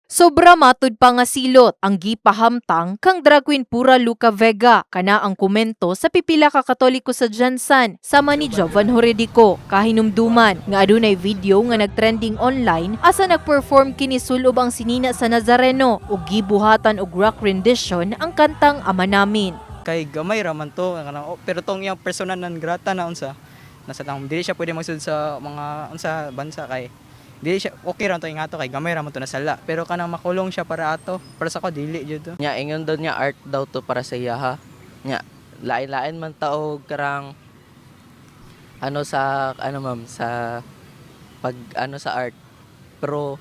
Sobra matud pa nga silot ang gipahamtang kang drag queen Pura Luca Vega kana ang komento sa pipila ka Katoliko sa Jansan sama ni Jovan Horedico kahinumduman nga adunay video nga nagtrending online asa nagperform kini sulob ang sinina sa Nazareno ug gibuhatan og rock rendition ang kantang Ama Namin. Kay gamay raman to pero tong iyang persona non grata na unsa nasa tang dili siya pwede magsud sa mga unsa bansa kay dili siya okay ra to ingato kay gamay ra man to nasala pero kanang makulong siya para sa ko dili jud to. Nya ingon daw niya art daw to para sa iya ha. Nya lain-lain man tao karang sa ma'am sa pag sa art. Pero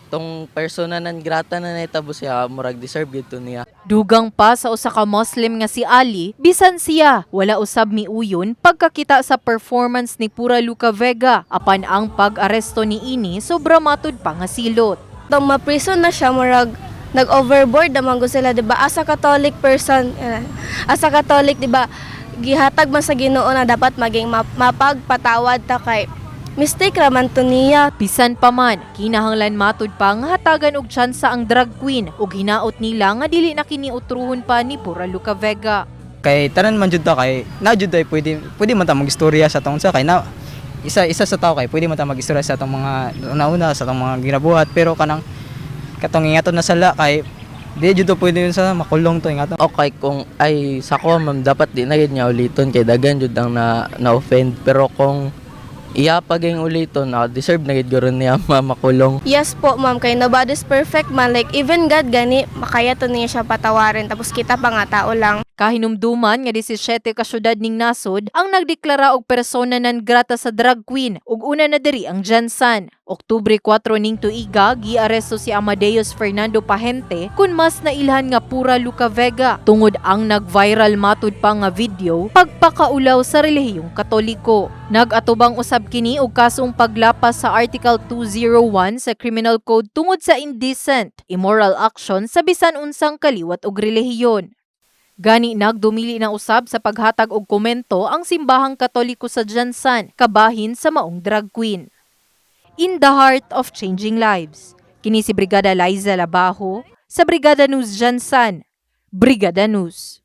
tong persona nan grata na nahitabo siya murag deserve gid to niya. Dugang pa sa usa ka Muslim nga si Ali, bisan siya wala usab miuyon pagkakita sa performance ni Pura Luca Vega apan ang pag-aresto ni ini sobra matud pa nga silot. Tong ma-prison na siya murag nag-overboard naman ko sila, di ba? As a Catholic person, as a Catholic, di ba? Gihatag man sa Ginoo na dapat maging mapagpatawad ta kay mistake raman to niya. Bisan pa man, kinahanglan matud pa nga hatagan og tsansa ang drag queen ug hinaot nila nga dili na kini utruhon pa ni Pura Luca Vega. Kay tanan man jud ta kay na jud ay pwede man ta magistorya sa tong sa kay na isa sa tao kay pwede man ta magistorya sa tong mga una sa tong mga ginabuhat pero kanang katong ingaton na sala kay di jud to pwede yun sa makulong to ingaton. Okay kung ay sa ko ma'am dapat di na gid niya uliton kay daghan jud ang na-offend pero kung iya paging uliton deserve na gid guro niya makulong. Yes po ma'am, kay nobody's perfect man, like even God gani makaya to niya siya patawarin tapos kita pa nga tao lang. Kahinumduman nga 17 ka syudad ning nasod ang nagdeklara og persona non grata sa drag queen ug una na diri ang Jansan. Oktubre 4 ning tuiga giaresto si Amadeus Fernando Pahente kun mas nailhan nga Pura Luca Vega tungod ang nag-viral matud pa nga video pagpakaulaw sa relihiyong Katoliko. Nag-atubang usab kini og kasong paglapas sa Article 201 sa Criminal Code tungod sa indecent, immoral action sa bisan unsang kaliwat ug relihiyon. Gani nagdumili na usab sa paghatag og komento ang simbahang Katoliko sa Jansan kabahin sa maong drag queen. In the heart of changing lives, kini si Brigada Liza Labajo sa Brigada News Jansan. Brigada News.